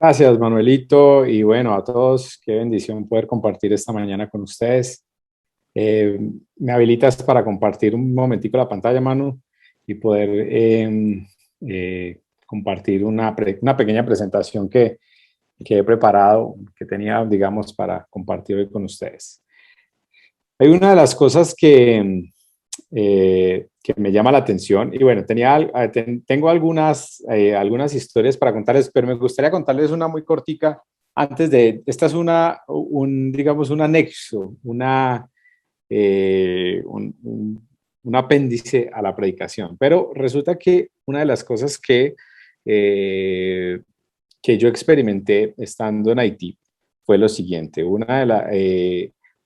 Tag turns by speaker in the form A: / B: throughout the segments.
A: Gracias, Manuelito, y bueno, a todos, qué bendición poder compartir esta mañana con ustedes. Eh, Me habilitas para compartir un momentico la pantalla, Manu, y poder compartir una pequeña presentación que he preparado, que tenía, digamos, para compartir hoy con ustedes. Hay una de las cosas que me llama la atención. Y bueno, tengo algunas historias para contarles, pero me gustaría contarles una muy cortica esta es digamos, un anexo, un apéndice a la predicación. Pero resulta que una de las cosas eh, que yo experimenté estando en Haití fue lo siguiente.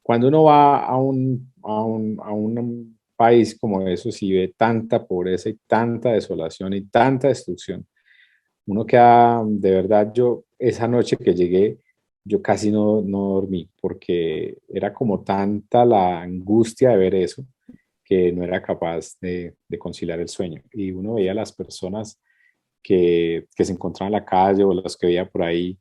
A: Cuando uno va a un país como eso, si ve tanta pobreza y tanta desolación y tanta destrucción, uno queda, de verdad, esa noche que llegué, yo casi no dormí, porque era como tanta la angustia de ver eso, que no era capaz de conciliar el sueño. Y uno veía a las personas que se encontraban en la calle o los que veía por ahí,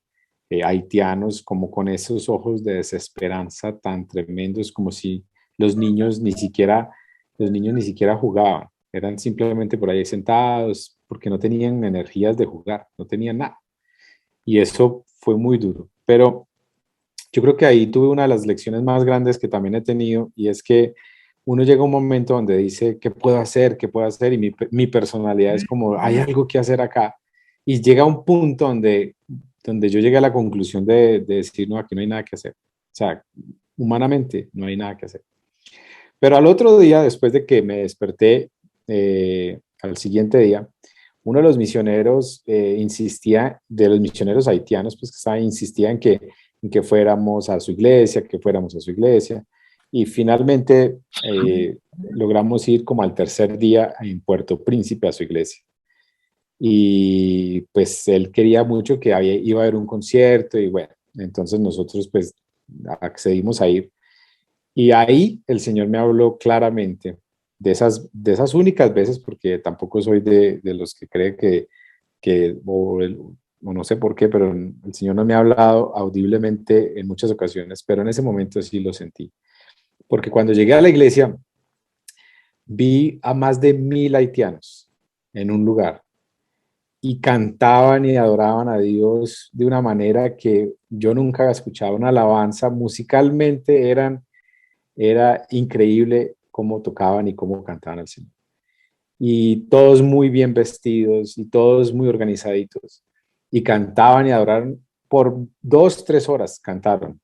A: haitianos, como con esos ojos de desesperanza tan tremendos, como si los niños ni siquiera, los niños ni siquiera jugaban, eran simplemente por ahí sentados porque no tenían energías de jugar, no tenían nada. Y eso fue muy duro. Pero yo creo que ahí tuve una de las lecciones más grandes que también he tenido, y es que uno llega a un momento donde dice, ¿qué puedo hacer? ¿Qué puedo hacer? Y mi personalidad es como, hay algo que hacer acá. Y llega un punto donde yo llegué a la conclusión de decir, no, aquí no hay nada que hacer. O sea, humanamente no hay nada que hacer. Pero al otro día, después de que me desperté, al siguiente día, uno de los misioneros de los misioneros haitianos, pues que estaba, insistía en que fuéramos a su iglesia, que fuéramos a su iglesia. Y finalmente logramos ir como al tercer día en Puerto Príncipe a su iglesia. Y pues él quería mucho que iba a haber un concierto y bueno, entonces nosotros pues accedimos a ir. Y ahí el Señor me habló claramente de esas únicas veces, porque tampoco soy de los que cree o no sé por qué, pero el Señor no me ha hablado audiblemente en muchas ocasiones, pero en ese momento sí lo sentí. Porque cuando llegué a la iglesia, vi a más de 1.000 haitianos en un lugar y cantaban y adoraban a Dios de una manera que yo nunca había escuchado, una alabanza. Musicalmente era increíble cómo tocaban y cómo cantaban al Señor. Y todos muy bien vestidos y todos muy organizaditos. Y cantaban y adoraron por 2, 3 horas, cantaron.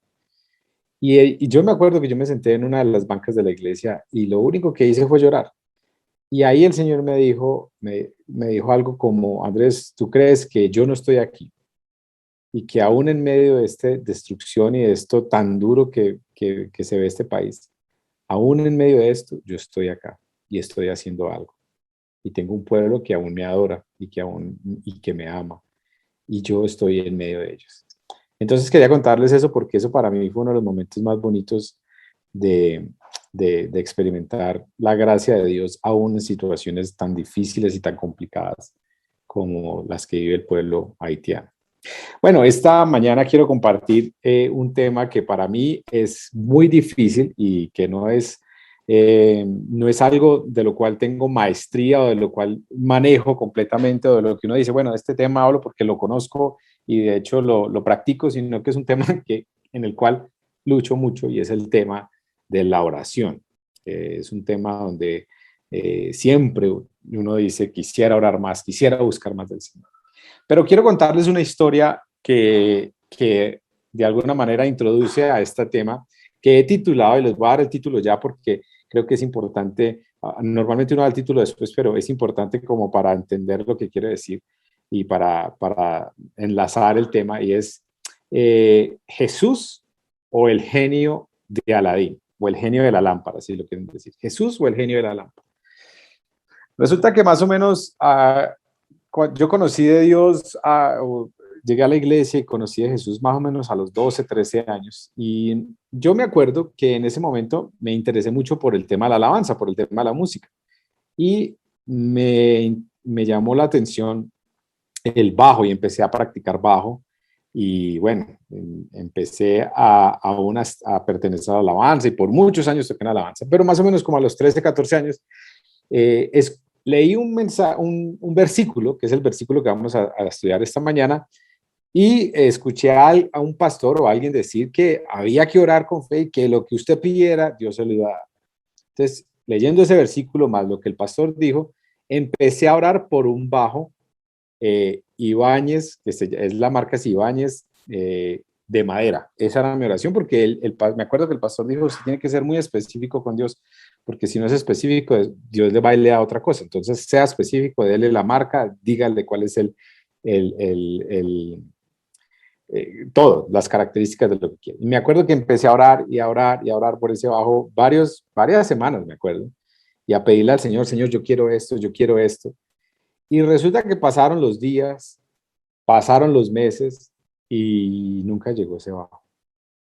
A: Y yo me acuerdo que yo me senté en una de las bancas de la iglesia y lo único que hice fue llorar. Y ahí el Señor me dijo algo como, Andrés, ¿tú crees que yo no estoy aquí? Y que aún en medio de esta destrucción y de esto tan duro que se ve este país, aún en medio de esto, yo estoy acá y estoy haciendo algo. Y tengo un pueblo que aún me adora y que me ama. Y yo estoy en medio de ellos. Entonces quería contarles eso porque eso para mí fue uno de los momentos más bonitos de, de experimentar la gracia de Dios aún en situaciones tan difíciles y tan complicadas como las que vive el pueblo haitiano. Bueno, esta mañana quiero compartir un tema que para mí es muy difícil y que no es algo de lo cual tengo maestría o de lo cual manejo completamente o de lo que uno dice, bueno, de este tema hablo porque lo conozco y de hecho lo practico, sino que es un tema en el cual lucho mucho y es el tema de la oración. Es un tema donde siempre uno dice, quisiera orar más, quisiera buscar más del Señor. Pero quiero contarles una historia que de alguna manera introduce a este tema que he titulado, y les voy a dar el título ya porque creo que es importante. Normalmente uno da el título después, pero es importante como para entender lo que quiere decir y para enlazar el tema, y es Jesús o el genio de Aladín, o el genio de la lámpara, si lo quieren decir. Jesús o el genio de la lámpara. Resulta que más o menos yo conocí de Dios, llegué a la iglesia y conocí de Jesús más o menos a los 12, 13 años. Y yo me acuerdo que en ese momento me interesé mucho por el tema de la alabanza, por el tema de la música. Y me llamó la atención el bajo y empecé a practicar bajo. Y bueno, empecé a pertenecer a la alabanza y por muchos años toqué en alabanza, pero más o menos como a los 13, 14 años, leí un versículo, que es el versículo que vamos a estudiar esta mañana, y escuché a un pastor o a alguien decir que había que orar con fe y que lo que usted pidiera, Dios se lo iba a dar. Entonces, leyendo ese versículo más lo que el pastor dijo, empecé a orar por un bajo Ibáñez, es la marca Ibáñez de madera. Esa era mi oración porque me acuerdo que el pastor dijo, se tiene que ser muy específico con Dios, porque si no es específico, Dios le va a leer a otra cosa. Entonces, sea específico, déle la marca, dígale cuál es el, el, el todo, las características de lo que quiere. Y me acuerdo que empecé a orar y a orar y a orar por ese bajo varias semanas, me acuerdo, y a pedirle al Señor, Señor, yo quiero esto, yo quiero esto. Y resulta que pasaron los días, pasaron los meses y nunca llegó ese bajo.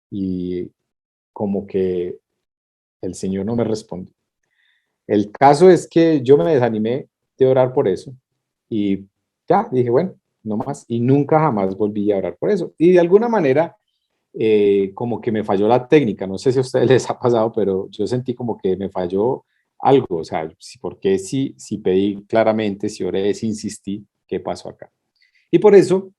A: Y como que el Señor no me respondió. El caso es que yo me desanimé de orar por eso y ya dije, bueno, no más. Y nunca jamás volví a orar por eso. Y de alguna manera, como que me falló la técnica. No sé si a ustedes les ha pasado, pero yo sentí como que me falló algo. O sea, porque si pedí claramente, si oré, si insistí, ¿qué pasó acá? Y por eso,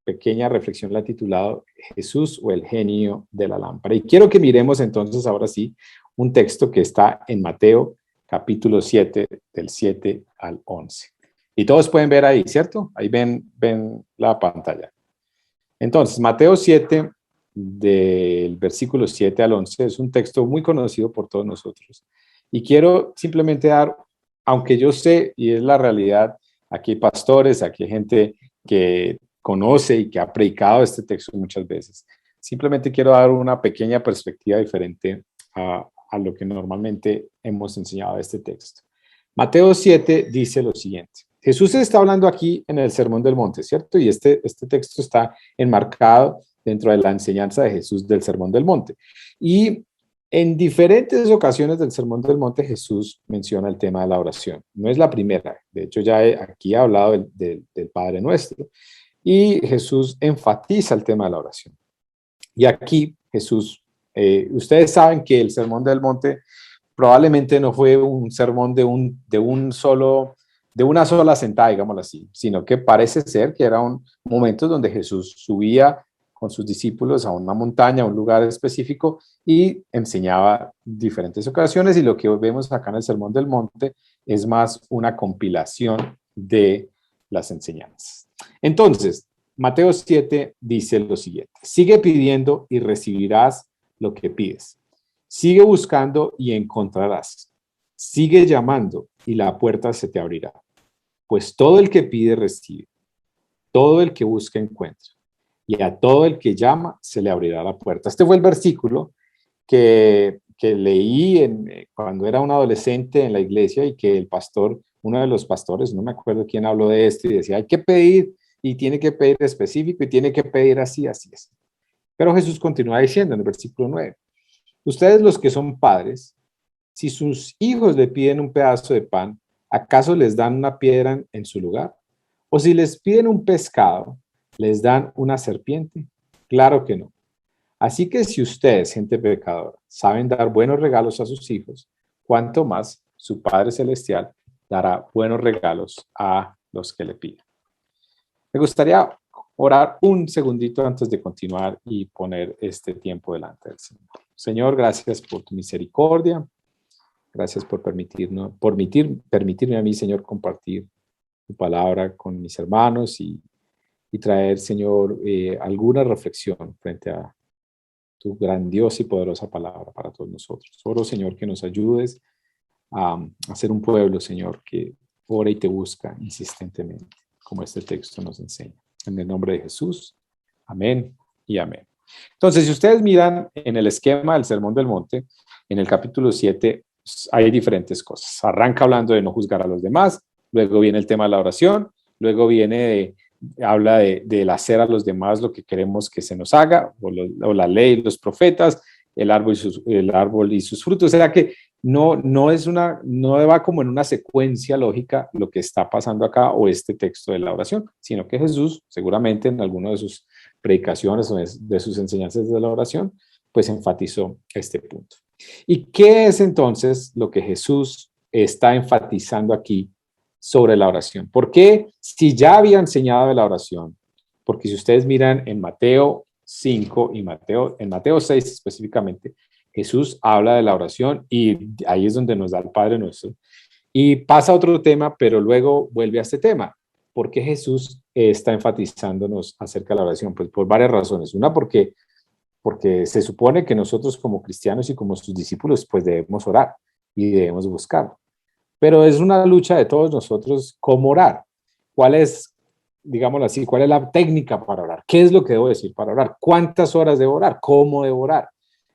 A: pequeña reflexión la he titulado Jesús o el genio de la lámpara. Y quiero que miremos entonces ahora sí un texto que está en Mateo capítulo 7, del 7 al 11. Y todos pueden ver ahí, ¿cierto? Ahí ven la pantalla. Entonces, Mateo 7, del versículo 7 al 11, es un texto muy conocido por todos nosotros. Y quiero simplemente dar, aunque yo sé, y es la realidad, aquí hay pastores, aquí hay gente que conoce y que ha predicado este texto muchas veces. Simplemente quiero dar una pequeña perspectiva diferente a lo que normalmente hemos enseñado de este texto. Mateo 7 dice lo siguiente. Jesús está hablando aquí en el Sermón del Monte, ¿cierto? Y este texto está enmarcado dentro de la enseñanza de Jesús del Sermón del Monte. Y en diferentes ocasiones del Sermón del Monte Jesús menciona el tema de la oración. No es la primera, de hecho ya aquí he hablado del Padre Nuestro. Y Jesús enfatiza el tema de la oración. Y aquí Jesús, ustedes saben que el Sermón del Monte probablemente no fue un sermón de una sola sentada, digámoslo así, sino que parece ser que era un momento donde Jesús subía con sus discípulos a una montaña, a un lugar específico y enseñaba diferentes ocasiones, y lo que vemos acá en el Sermón del Monte es más una compilación de las enseñanzas. Entonces, Mateo 7 dice lo siguiente: sigue pidiendo y recibirás lo que pides. Sigue buscando y encontrarás. Sigue llamando y la puerta se te abrirá. Pues todo el que pide recibe, todo el que busca encuentra, y a todo el que llama se le abrirá la puerta. Este fue el versículo que leí cuando era un adolescente en la iglesia, y que el pastor, uno de los pastores, no me acuerdo quién habló de esto, y decía, hay que pedir, y tiene que pedir específico, y tiene que pedir así, así es. Pero Jesús continúa diciendo en el versículo 9, ustedes los que son padres, si sus hijos le piden un pedazo de pan, ¿acaso les dan una piedra en su lugar? ¿O si les piden un pescado, les dan una serpiente? Claro que no. Así que si ustedes, gente pecadora, saben dar buenos regalos a sus hijos, ¿cuánto más su Padre Celestial dará buenos regalos a los que le piden? Me gustaría orar un segundito antes de continuar y poner este tiempo delante del Señor. Señor, gracias por tu misericordia. Gracias por permitirme a mí, Señor, compartir tu palabra con mis hermanos y traer, Señor, alguna reflexión frente a tu grandiosa y poderosa palabra para todos nosotros. Oro, Señor, que nos ayudes a ser un pueblo, Señor, que ora y te busca insistentemente, como este texto nos enseña. En el nombre de Jesús, amén y amén. Entonces, si ustedes miran en el esquema del Sermón del Monte, en el capítulo 7, hay diferentes cosas. Arranca hablando de no juzgar a los demás, luego viene el tema de la oración, luego habla del hacer a los demás lo que queremos que se nos haga, o la ley, los profetas, el árbol y sus frutos. O sea que no va como en una secuencia lógica lo que está pasando acá o este texto de la oración, sino que Jesús, seguramente en alguna de sus predicaciones o de sus enseñanzas de la oración, pues enfatizó este punto. ¿Y qué es entonces lo que Jesús está enfatizando aquí sobre la oración? ¿Por qué, si ya había enseñado de la oración? Porque si ustedes miran en Mateo 5 y en Mateo 6 específicamente, Jesús habla de la oración y ahí es donde nos da el Padre Nuestro. Y pasa a otro tema, pero luego vuelve a este tema. ¿Por qué Jesús está enfatizándonos acerca de la oración? Pues por varias razones. Una, porque se supone que nosotros como cristianos y como sus discípulos, pues debemos orar y debemos buscar. Pero es una lucha de todos nosotros cómo orar. ¿Cuál es, digámoslo así, cuál es la técnica para orar? ¿Qué es lo que debo decir para orar? ¿Cuántas horas debo orar? ¿Cómo debo orar?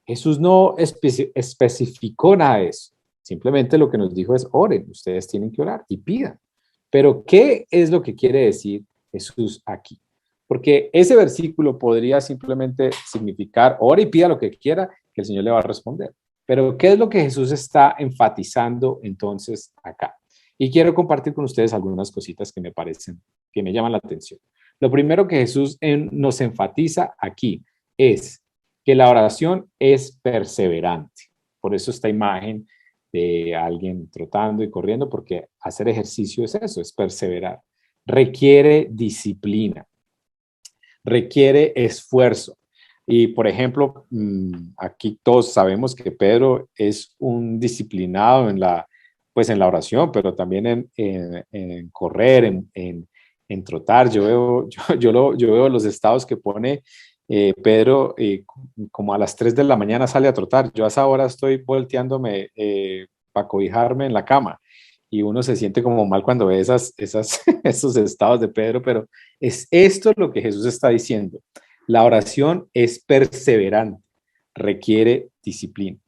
A: Jesús no especificó nada de eso. Simplemente lo que nos dijo es, oren, ustedes tienen que orar y pidan. Pero, ¿qué es lo que quiere decir Jesús aquí? Porque ese versículo podría simplemente significar, ore y pida lo que quiera, que el Señor le va a responder. Pero, ¿qué es lo que Jesús está enfatizando entonces acá? Y quiero compartir con ustedes algunas cositas que me parecen, que me llaman la atención. Lo primero que Jesús nos enfatiza aquí es que la oración es perseverante. Por eso esta imagen de alguien trotando y corriendo, porque hacer ejercicio es eso, es perseverar. Requiere disciplina, requiere esfuerzo. Y por ejemplo, aquí todos sabemos que Pedro es un disciplinado pues en la oración, pero también en correr, en trotar. Yo veo los estados que pone Pedro, como a las 3 de la mañana sale a trotar. Yo a esa hora estoy volteándome para cobijarme en la cama y uno se siente como mal cuando ve esos estados de Pedro, pero es esto lo que Jesús está diciendo. La oración es perseverante, requiere disciplina.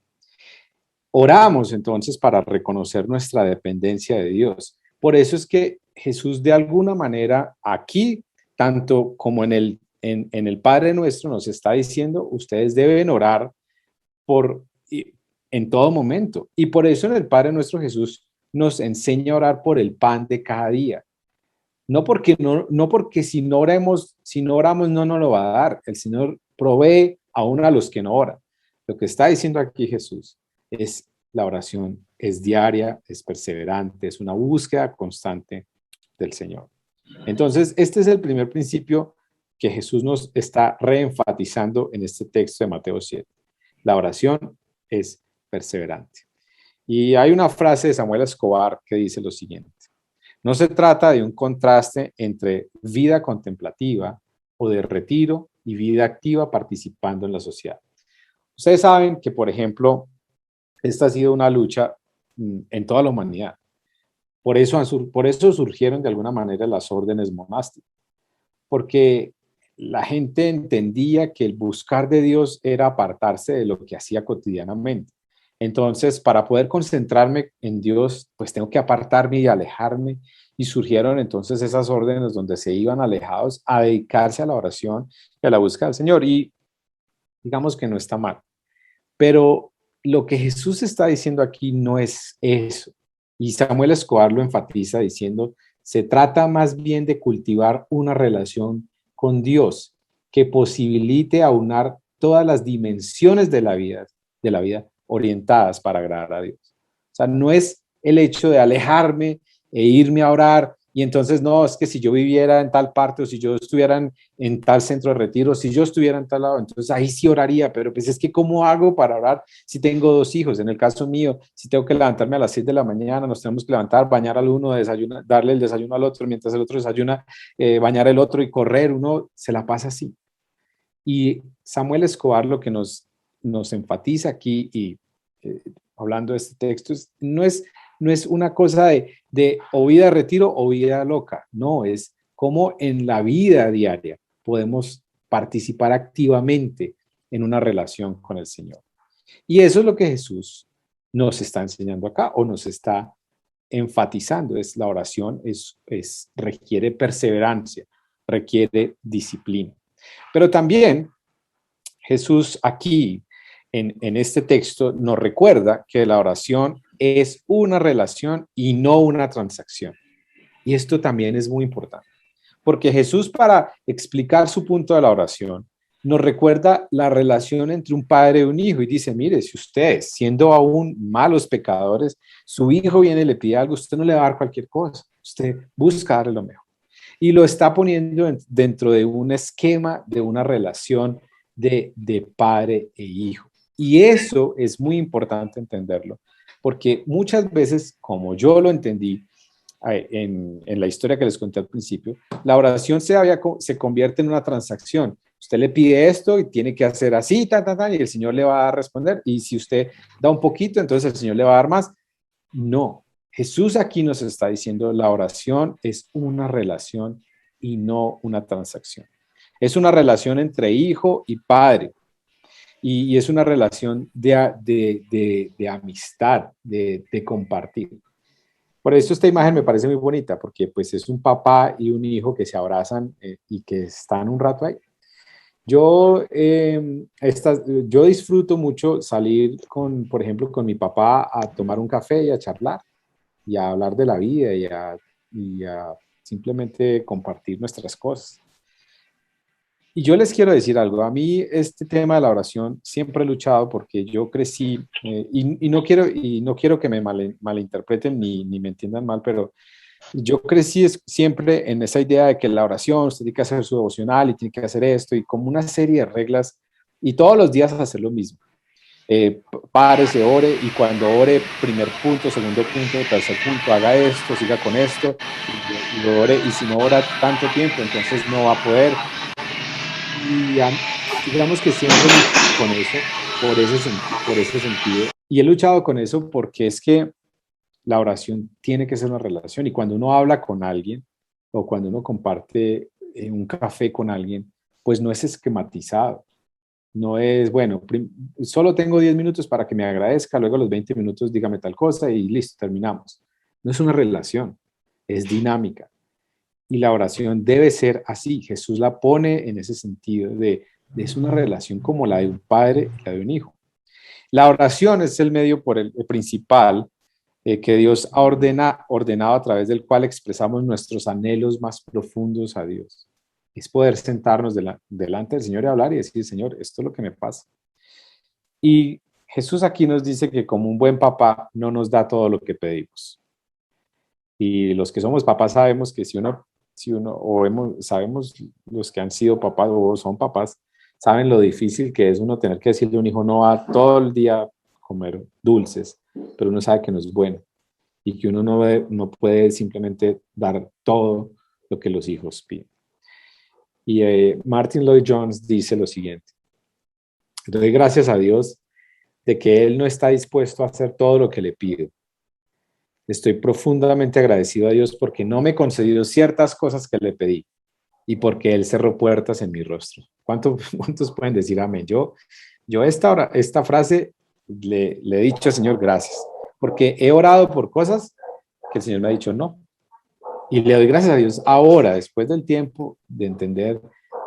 A: Oramos entonces para reconocer nuestra dependencia de Dios. Por eso es que Jesús de alguna manera aquí, tanto como en el Padre Nuestro, nos está diciendo, ustedes deben orar por, en todo momento. Y por eso en el Padre Nuestro Jesús nos enseña a orar por el pan de cada día. No porque si no oramos no nos lo va a dar. El Señor provee aún a los que no oran. Lo que está diciendo aquí Jesús es la oración, es diaria, es perseverante, es una búsqueda constante del Señor. Entonces, este es el primer principio que Jesús nos está reenfatizando en este texto de Mateo 7. La oración es perseverante. Y hay una frase de Samuel Escobar que dice lo siguiente: no se trata de un contraste entre vida contemplativa o de retiro y vida activa participando en la sociedad. Ustedes saben que, por ejemplo, esta ha sido una lucha en toda la humanidad. Por eso surgieron de alguna manera las órdenes monásticas, porque la gente entendía que el buscar de Dios era apartarse de lo que hacía cotidianamente. Entonces, para poder concentrarme en Dios, pues tengo que apartarme y alejarme. Y surgieron entonces esas órdenes donde se iban alejados a dedicarse a la oración y a la búsqueda del Señor. Y digamos que no está mal. Pero lo que Jesús está diciendo aquí no es eso. Y Samuel Escobar lo enfatiza diciendo, se trata más bien de cultivar una relación con Dios que posibilite aunar todas las dimensiones de la vida orientadas para agradar a Dios. O sea, no es el hecho de alejarme e irme a orar y entonces no, es que si yo viviera en tal parte o si yo estuviera en tal centro de retiro, si yo estuviera en tal lado, entonces ahí sí oraría, pero pues es que ¿cómo hago para orar si tengo dos hijos? En el caso mío, si tengo que levantarme a las 6 de la mañana, nos tenemos que levantar, bañar al uno, desayunar, darle el desayuno al otro, mientras el otro desayuna, bañar el otro y correr, uno se la pasa así. Y Samuel Escobar lo que nos enfatiza aquí y hablando de este texto no es una cosa de o vida de retiro o vida loca, no, es cómo en la vida diaria podemos participar activamente en una relación con el Señor. Y eso es lo que Jesús nos está enseñando acá o nos está enfatizando, es la oración, requiere perseverancia, requiere disciplina. Pero también Jesús aquí en este texto nos recuerda que la oración es una relación y no una transacción. Y esto también es muy importante, porque Jesús, para explicar su punto de la oración, nos recuerda la relación entre un padre y un hijo y dice, mire, si ustedes, siendo aún malos pecadores, su hijo viene y le pide algo, usted no le va a dar cualquier cosa, usted busca darle lo mejor. Y lo está poniendo dentro de un esquema de una relación de padre e hijo. Y eso es muy importante entenderlo, porque muchas veces, como yo lo entendí, en la historia que les conté al principio, la oración se convierte en una transacción. Usted le pide esto y tiene que hacer así, y el Señor le va a responder. Y si usted da un poquito, entonces el Señor le va a dar más. No, Jesús aquí nos está diciendo la oración es una relación y no una transacción. Es una relación entre hijo y padre. Y es una relación de amistad, de compartir. Por eso esta imagen me parece muy bonita, porque pues es un papá y un hijo que se abrazan y que están un rato ahí. Yo, yo disfruto mucho salir con, por ejemplo, con mi papá a tomar un café y a charlar y a hablar de la vida y a simplemente compartir nuestras cosas. Y yo les quiero decir algo, a mí este tema de la oración siempre he luchado porque yo crecí, y no quiero que me malinterpreten ni me entiendan mal, pero yo crecí siempre en esa idea de que la oración, usted tiene que hacer su devocional y tiene que hacer esto y como una serie de reglas y todos los días hacer lo mismo. Párese, ore y cuando ore, primer punto, segundo punto, tercer punto, haga esto, siga con esto y ore y si no ora tanto tiempo, entonces no va a poder. Y digamos que siempre lucho con eso, por ese sentido. Y he luchado con eso porque es que la oración tiene que ser una relación. Y cuando uno habla con alguien o cuando uno comparte un café con alguien, pues no es esquematizado. No es, bueno, solo tengo 10 minutos para que me agradezca, luego a los 20 minutos dígame tal cosa y listo, terminamos. No es una relación, es dinámica. Y la oración debe ser así. Jesús la pone en ese sentido es una relación como la de un padre y la de un hijo. La oración es el medio el principal que Dios ha ordenado a través del cual expresamos nuestros anhelos más profundos a Dios. Es poder sentarnos delante del Señor y hablar y decir, Señor, esto es lo que me pasa. Y Jesús aquí nos dice que como un buen papá no nos da todo lo que pedimos. Y los que somos papás sabemos que sabemos los que han sido papás o son papás, saben lo difícil que es uno tener que decirle a un hijo no va todo el día a comer dulces, pero uno sabe que no es bueno y que uno no puede simplemente dar todo lo que los hijos piden. Y Martin Lloyd Jones dice lo siguiente: doy gracias a Dios de que Él no está dispuesto a hacer todo lo que le pido. Estoy profundamente agradecido a Dios porque no me concedió ciertas cosas que le pedí y porque Él cerró puertas en mi rostro. ¿Cuántos pueden decir amén? Yo esta frase le he dicho al Señor gracias, porque he orado por cosas que el Señor me ha dicho no. Y le doy gracias a Dios ahora, después del tiempo, de entender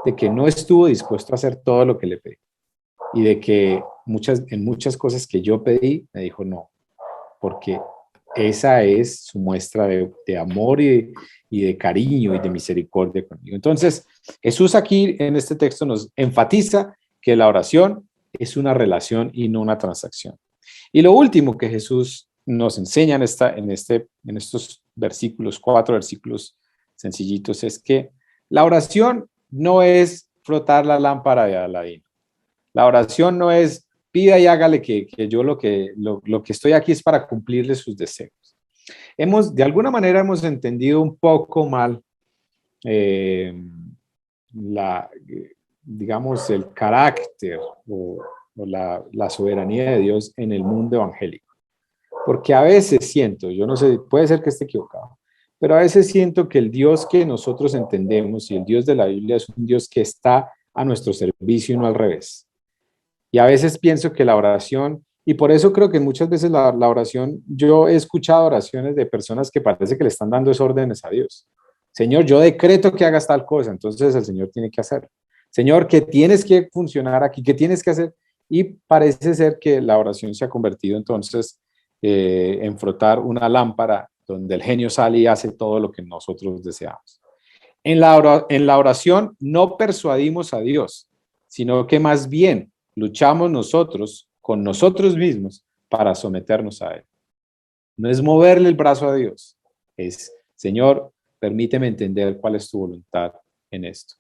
A: de que no estuvo dispuesto a hacer todo lo que le pedí y de que en muchas cosas que yo pedí, me dijo no, porque esa es su muestra de amor y de cariño y de misericordia conmigo. Entonces, Jesús aquí en este texto nos enfatiza que la oración es una relación y no una transacción. Y lo último que Jesús nos enseña en estos versículos, 4 versículos sencillitos, es que la oración no es frotar la lámpara de Aladino. La oración no es pida y hágale que yo lo que estoy aquí es para cumplirle sus deseos. De alguna manera hemos entendido un poco mal eh, digamos, el carácter o la soberanía de Dios en el mundo evangélico. Porque a veces siento, yo no sé, puede ser que esté equivocado, pero a veces siento que el Dios que nosotros entendemos y el Dios de la Biblia es un Dios que está a nuestro servicio y no al revés. Y a veces pienso que la oración, y por eso creo que muchas veces la oración, yo he escuchado oraciones de personas que parece que le están dando órdenes a Dios. Señor, yo decreto que hagas tal cosa, entonces el Señor tiene que hacer. Señor, que tienes que funcionar aquí, que tienes que hacer. Y parece ser que la oración se ha convertido entonces en frotar una lámpara donde el genio sale y hace todo lo que nosotros deseamos. En la oración no persuadimos a Dios, sino que más bien luchamos nosotros con nosotros mismos para someternos a Él. No es moverle el brazo a Dios, es, Señor, permíteme entender cuál es tu voluntad en esto.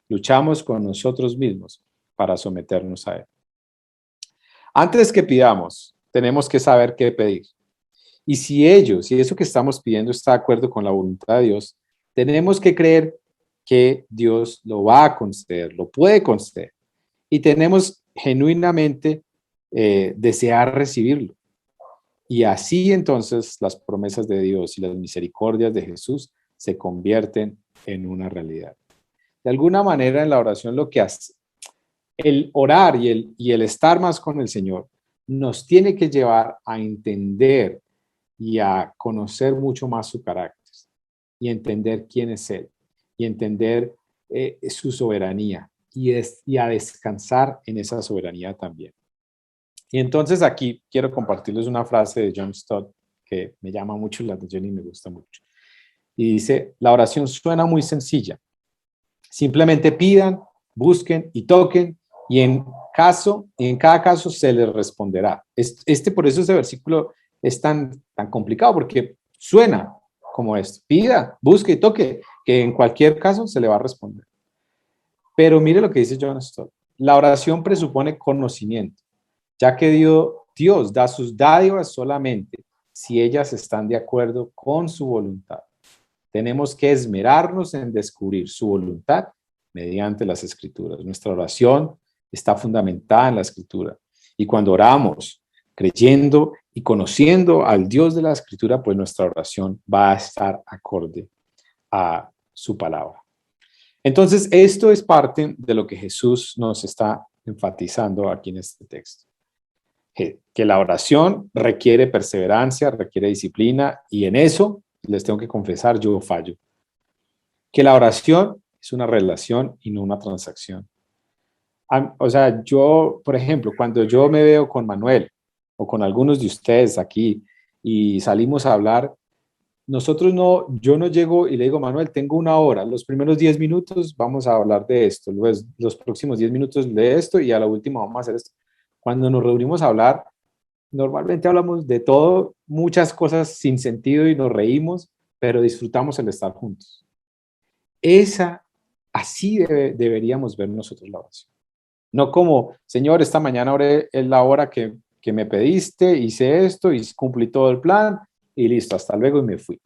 A: Luchamos con nosotros mismos para someternos a Él. Antes que pidamos, tenemos que saber qué pedir. Y si eso que estamos pidiendo está de acuerdo con la voluntad de Dios, tenemos que creer que Dios lo va a conceder, lo puede conceder. Y tenemos genuinamente desear recibirlo. Y así entonces las promesas de Dios y las misericordias de Jesús se convierten en una realidad. De alguna manera en la oración lo que hace, el orar y el estar más con el Señor nos tiene que llevar a entender y a conocer mucho más su carácter y entender quién es Él y entender su soberanía y a descansar en esa soberanía también. Y entonces aquí quiero compartirles una frase de John Stott que me llama mucho la atención y me gusta mucho. Y dice, la oración suena muy sencilla. Simplemente pidan, busquen y toquen y en cada caso se les responderá. Por eso ese versículo es tan complicado porque suena como esto. Pida, busque y toque, que en cualquier caso se le va a responder. Pero mire lo que dice John Stott. La oración presupone conocimiento, ya que Dios da sus dádivas solamente si ellas están de acuerdo con su voluntad. Tenemos que esmerarnos en descubrir su voluntad mediante las escrituras. Nuestra oración está fundamentada en la escritura. Y cuando oramos, creyendo y conociendo al Dios de la escritura, pues nuestra oración va a estar acorde a su palabra. Entonces, esto es parte de lo que Jesús nos está enfatizando aquí en este texto. Que la oración requiere perseverancia, requiere disciplina, y en eso, les tengo que confesar, yo fallo. Que la oración es una relación y no una transacción. O sea, yo, por ejemplo, cuando yo me veo con Manuel o con algunos de ustedes aquí y salimos a hablar, yo no llego y le digo, Manuel, tengo una hora, los primeros 10 minutos vamos a hablar de esto, luego los próximos 10 minutos de esto y a la última vamos a hacer esto. Cuando nos reunimos a hablar, normalmente hablamos de todo, muchas cosas sin sentido y nos reímos, pero disfrutamos el estar juntos. Así deberíamos ver nosotros la oración. No como, Señor, esta mañana oré en la hora que me pediste, hice esto y cumplí todo el plan y listo, hasta luego y me fui.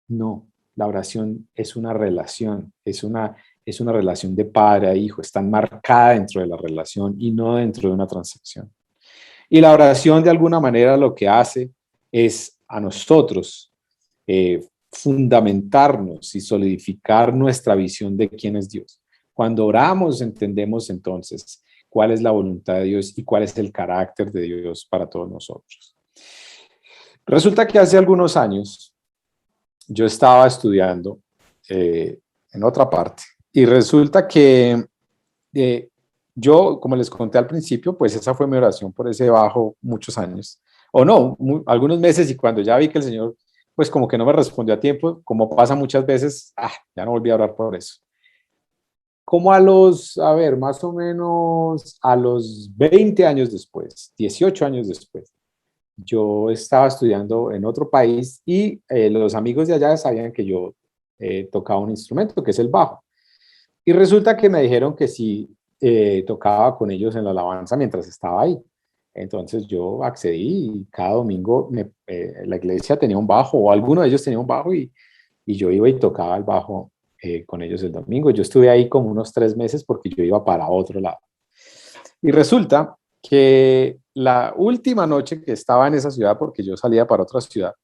A: No, la oración es una relación, es una relación de padre a hijo, está marcada dentro de la relación y no dentro de una transacción. Y la oración de alguna manera lo que hace es a nosotros fundamentarnos y solidificar nuestra visión de quién es Dios. Cuando oramos entendemos entonces cuál es la voluntad de Dios y cuál es el carácter de Dios para todos nosotros. Resulta que hace algunos años yo estaba estudiando en otra parte y resulta que yo, como les conté al principio, pues esa fue mi oración por ese bajo muchos años, o no, algunos meses, y cuando ya vi que el Señor, pues como que no me respondió a tiempo, como pasa muchas veces, ya no volví a orar por eso. Como más o menos a los 20 años después, 18 años después, yo estaba estudiando en otro país y los amigos de allá sabían que yo tocaba un instrumento, que es el bajo. Y resulta que me dijeron que sí tocaba con ellos en la alabanza mientras estaba ahí. Entonces yo accedí y cada domingo la iglesia tenía un bajo o alguno de ellos tenía un bajo y yo iba y tocaba el bajo con ellos el domingo. Yo estuve ahí como unos 3 meses porque yo iba para otro lado. Y resulta que la última noche que estaba en esa ciudad, porque yo salía para otra ciudad,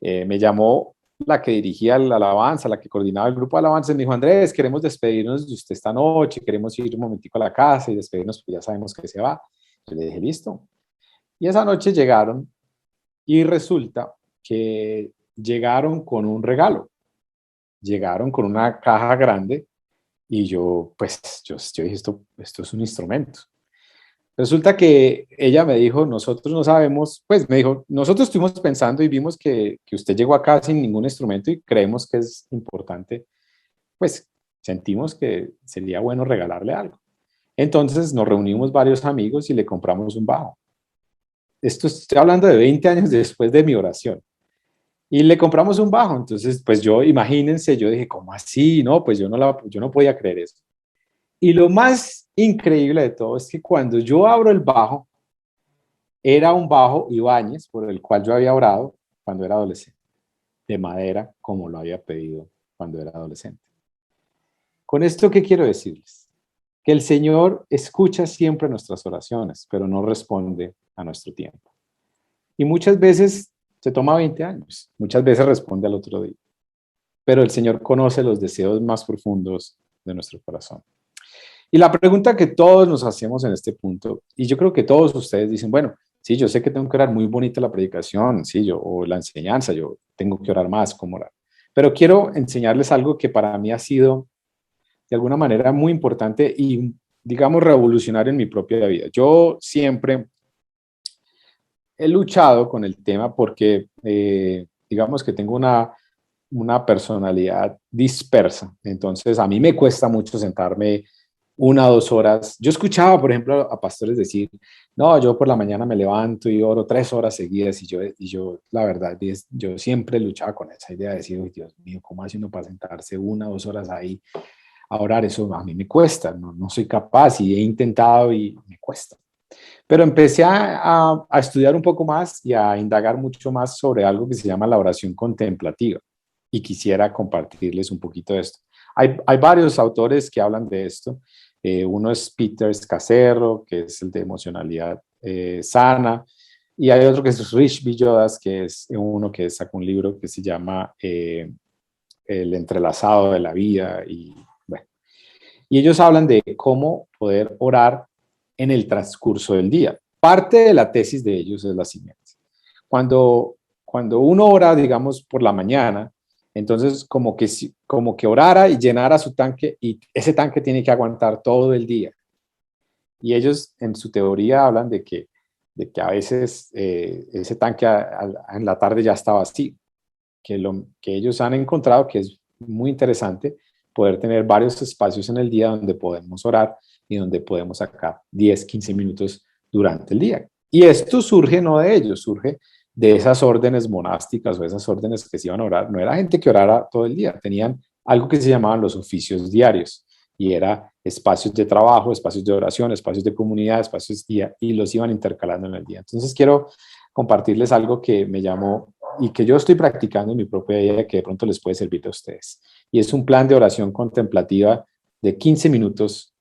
A: me llamó la que dirigía la alabanza, la que coordinaba el grupo de alabanza, y me dijo, Andrés, queremos despedirnos de usted esta noche, queremos ir un momentico a la casa y despedirnos, porque ya sabemos que se va. Yo le dije, listo. Y esa noche llegaron y resulta que llegaron con un regalo, llegaron con una caja grande y yo dije, esto es un instrumento. Resulta que ella me dijo, nosotros no sabemos, pues me dijo, nosotros estuvimos pensando y vimos que usted llegó acá sin ningún instrumento y creemos que es importante, pues sentimos que sería bueno regalarle algo. Entonces nos reunimos varios amigos y le compramos un bajo. Esto estoy hablando de 20 años después de mi oración. Y le compramos un bajo. Entonces, pues yo, imagínense, yo dije, ¿cómo así? No, pues yo no podía creer eso. Y lo más increíble de todo es que cuando yo abro el bajo, era un bajo Ibáñez por el cual yo había orado cuando era adolescente, de madera, como lo había pedido cuando era adolescente. Con esto, ¿qué quiero decirles? Que el Señor escucha siempre nuestras oraciones, pero no responde a nuestro tiempo. Y muchas veces se toma 20 años, muchas veces responde al otro día. Pero el Señor conoce los deseos más profundos de nuestro corazón. Y la pregunta que todos nos hacemos en este punto, y yo creo que todos ustedes dicen, bueno, sí, yo sé que tengo que orar muy bonita la predicación, sí, o la enseñanza, yo tengo que orar más, ¿cómo orar? Pero quiero enseñarles algo que para mí ha sido de alguna manera muy importante y, digamos, revolucionario en mi propia vida. Yo siempre he luchado con el tema porque, digamos que tengo una personalidad dispersa, entonces a mí me cuesta mucho sentarme 1 o 2 horas. Yo escuchaba, por ejemplo, a pastores decir, no, yo por la mañana me levanto y oro 3 horas seguidas y yo la verdad, yo siempre luchaba con esa idea de decir, "Uy, Dios mío, ¿cómo hace uno para sentarse 1 o 2 horas ahí a orar? Eso a mí me cuesta, no soy capaz y he intentado y me cuesta. Pero empecé a estudiar un poco más y a indagar mucho más sobre algo que se llama la oración contemplativa y quisiera compartirles un poquito de esto. Hay varios autores que hablan de esto. Uno es Peter Scazzero, que es el de emocionalidad sana, y hay otro que es Rich Villodas, que es uno que sacó un libro que se llama El entrelazado de la vida. Y, bueno, y ellos hablan de cómo poder orar en el transcurso del día. Parte de la tesis de ellos es la siguiente. Cuando uno ora, digamos, por la mañana, entonces como que orara y llenara su tanque y ese tanque tiene que aguantar todo el día. Y ellos en su teoría hablan de que a veces ese tanque en la tarde ya está vacío, que ellos han encontrado que es muy interesante poder tener varios espacios en el día donde podemos orar y donde podemos sacar 10, 15 minutos durante el día. Y esto surge no de ellos, surge de esas órdenes monásticas o esas órdenes que se iban a orar. No era gente que orara todo el día, tenían algo que se llamaban los oficios diarios y era espacios de trabajo, espacios de oración, espacios de comunidad, espacios de día y los iban intercalando en el día. Entonces quiero compartirles algo que me llamó y que yo estoy practicando en mi propia vida que de pronto les puede servir a ustedes. Y es un plan de oración contemplativa de 15 minutos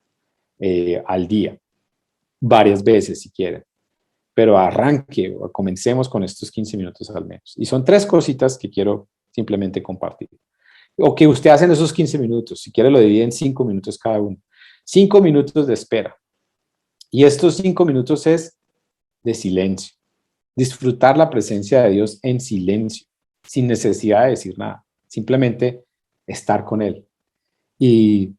A: al día, varias veces si quieren. Pero arranque o comencemos con estos 15 minutos al menos. Y son 3 cositas que quiero simplemente compartir. O que usted hace en esos 15 minutos, si quiere lo divide en 5 minutos cada uno. 5 minutos de espera. Y estos 5 minutos es de silencio. Disfrutar la presencia de Dios en silencio, sin necesidad de decir nada. Simplemente estar con Él y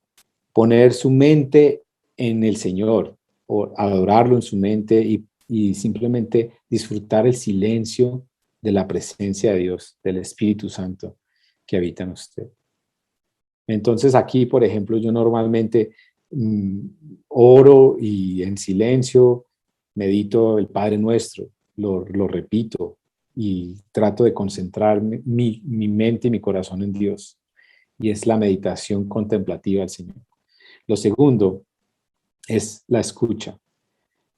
A: poner su mente en el Señor o adorarlo en su mente y simplemente disfrutar el silencio de la presencia de Dios, del Espíritu Santo que habita en usted. Entonces aquí, por ejemplo, yo normalmente oro y en silencio medito el Padre Nuestro, lo repito y trato de concentrar mi mente y mi corazón en Dios. Y es la meditación contemplativa al Señor. Lo segundo es la escucha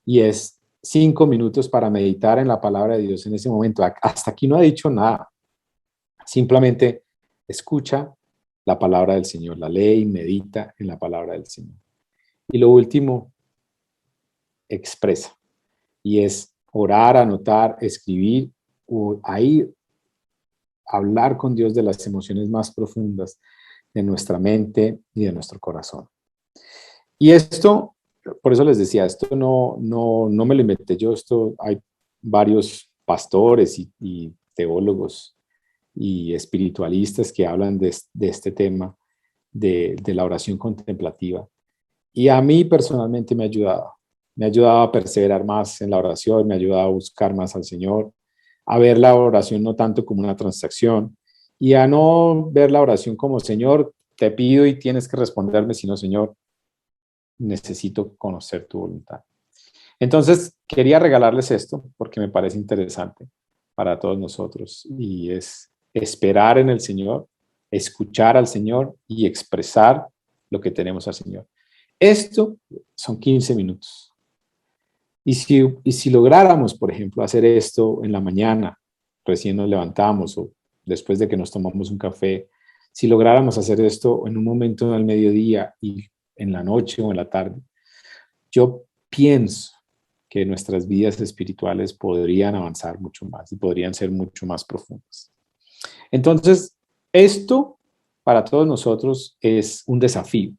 A: y es 5 minutos para meditar en la palabra de Dios en ese momento. Hasta aquí no ha dicho nada, simplemente escucha la palabra del Señor, la lee y medita en la palabra del Señor. Y lo último, expresa. Y es orar, anotar, escribir, o ahí hablar con Dios de las emociones más profundas de nuestra mente y de nuestro corazón. Y esto, por eso les decía, esto no me lo inventé yo, esto hay varios pastores y teólogos y espiritualistas que hablan de este tema de la oración contemplativa. Y a mí personalmente me ha ayudado. me ha ayudado a perseverar más en la oración, me ha ayudado a buscar más al Señor, a ver la oración no tanto como una transacción y a no ver la oración como, Señor, te pido y tienes que responderme, sino, Señor, necesito conocer tu voluntad. Entonces, quería regalarles esto porque me parece interesante para todos nosotros y es esperar en el Señor, escuchar al Señor y expresar lo que tenemos al Señor. Esto son 15 minutos. Y si lográramos, por ejemplo, hacer esto en la mañana, recién nos levantamos o después de que nos tomamos un café, si lográramos hacer esto en un momento al mediodía y en la noche o en la tarde, yo pienso que nuestras vidas espirituales podrían avanzar mucho más y podrían ser mucho más profundas. Entonces, esto para todos nosotros es un desafío,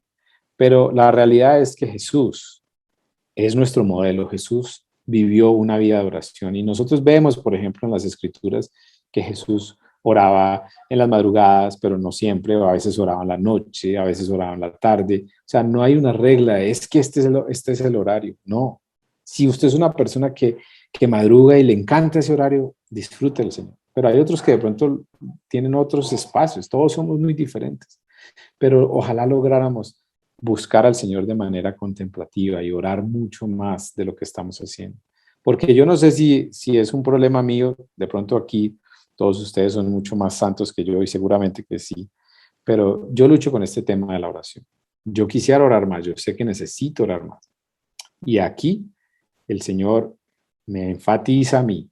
A: pero la realidad es que Jesús es nuestro modelo. Jesús vivió una vida de oración y nosotros vemos, por ejemplo, en las Escrituras que Jesús oraba en las madrugadas, pero no siempre, a veces oraba en la noche, a veces oraba en la tarde. O sea, no hay una regla, es que este es el horario. No. Si usted es una persona que madruga y le encanta ese horario, disfrútelo, Señor. Pero hay otros que de pronto tienen otros espacios, todos somos muy diferentes. Pero ojalá lográramos buscar al Señor de manera contemplativa y orar mucho más de lo que estamos haciendo. Porque yo no sé si es un problema mío, de pronto aquí todos ustedes son mucho más santos que yo y seguramente que sí, pero yo lucho con este tema de la oración. Yo quisiera orar más, yo sé que necesito orar más. Y aquí el Señor me enfatiza a mí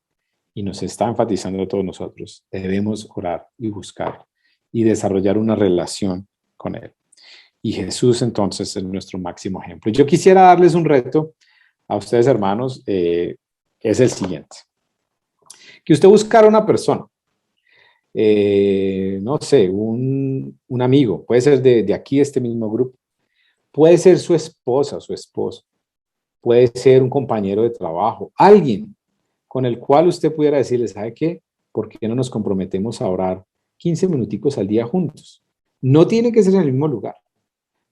A: y nos está enfatizando a todos nosotros. Debemos orar y buscar y desarrollar una relación con Él. Y Jesús entonces es nuestro máximo ejemplo. Yo quisiera darles un reto a ustedes, hermanos, es el siguiente. Que usted buscara una persona, no sé, un amigo, puede ser de aquí, este mismo grupo, puede ser su esposa o su esposo, puede ser un compañero de trabajo, alguien con el cual usted pudiera decirle, ¿sabe qué? ¿Por qué no nos comprometemos a orar 15 minuticos al día juntos? No tiene que ser en el mismo lugar,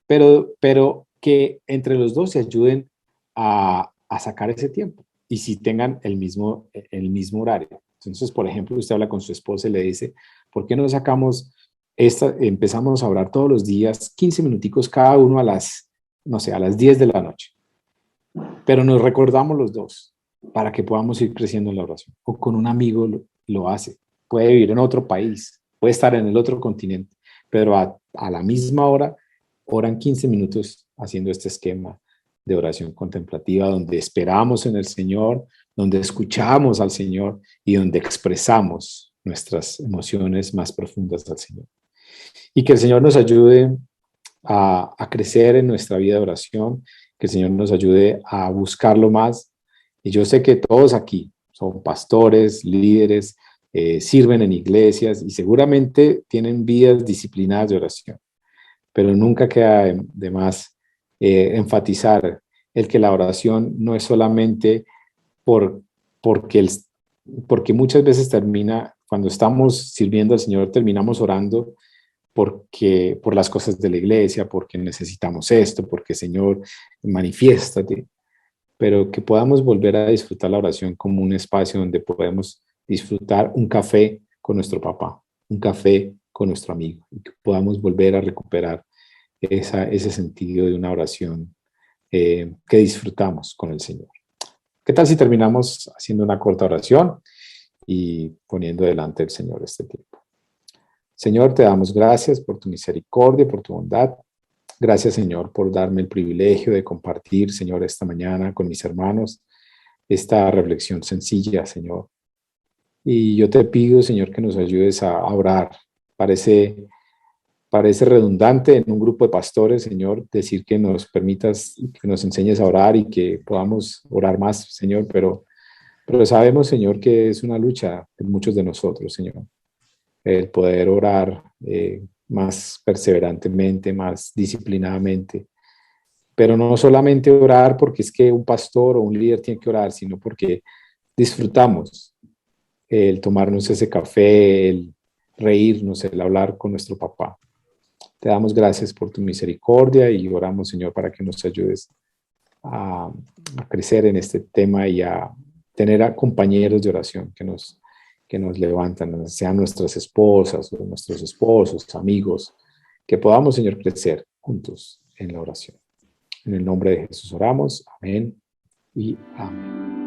A: pero que entre los dos se ayuden a sacar ese tiempo y si tengan el mismo horario. Entonces, por ejemplo, usted habla con su esposa y le dice, ¿por qué no empezamos a orar todos los días, 15 minuticos cada uno a las, no sé, a las 10 de la noche? Pero nos recordamos los dos para que podamos ir creciendo en la oración. O con un amigo lo hace. Puede vivir en otro país, puede estar en el otro continente, pero a la misma hora oran 15 minutos haciendo este esquema de oración contemplativa donde esperamos en el Señor, donde escuchamos al Señor y donde expresamos nuestras emociones más profundas al Señor. Y que el Señor nos ayude a crecer en nuestra vida de oración, que el Señor nos ayude a buscarlo más. Y yo sé que todos aquí son pastores, líderes, sirven en iglesias y seguramente tienen vidas disciplinadas de oración, pero nunca queda de más enfatizar el que la oración no es solamente por, porque, porque muchas veces cuando estamos sirviendo al Señor, terminamos orando por las cosas de la iglesia, porque necesitamos esto, porque Señor, manifiéstate, pero que podamos volver a disfrutar la oración como un espacio donde podemos disfrutar un café con nuestro papá, un café con nuestro amigo, y que podamos volver a recuperar ese sentido de una oración que disfrutamos con el Señor. ¿Qué tal si terminamos haciendo una corta oración y poniendo delante del Señor este tiempo? Señor, te damos gracias por tu misericordia, por tu bondad. Gracias, Señor, por darme el privilegio de compartir, Señor, esta mañana con mis hermanos esta reflexión sencilla, Señor. Y yo te pido, Señor, que nos ayudes a orar. Parece redundante en un grupo de pastores, Señor, decir que nos permitas, que nos enseñes a orar y que podamos orar más, Señor, pero sabemos, Señor, que es una lucha de muchos de nosotros, Señor. El poder orar más perseverantemente, más disciplinadamente, pero no solamente orar porque es que un pastor o un líder tiene que orar, sino porque disfrutamos el tomarnos ese café, el reírnos, el hablar con nuestro papá. Te damos gracias por tu misericordia y oramos, Señor, para que nos ayudes a crecer en este tema y a tener a compañeros de oración que nos levantan, sean nuestras esposas o nuestros esposos, amigos, que podamos, Señor, crecer juntos en la oración. En el nombre de Jesús oramos. Amén y amén.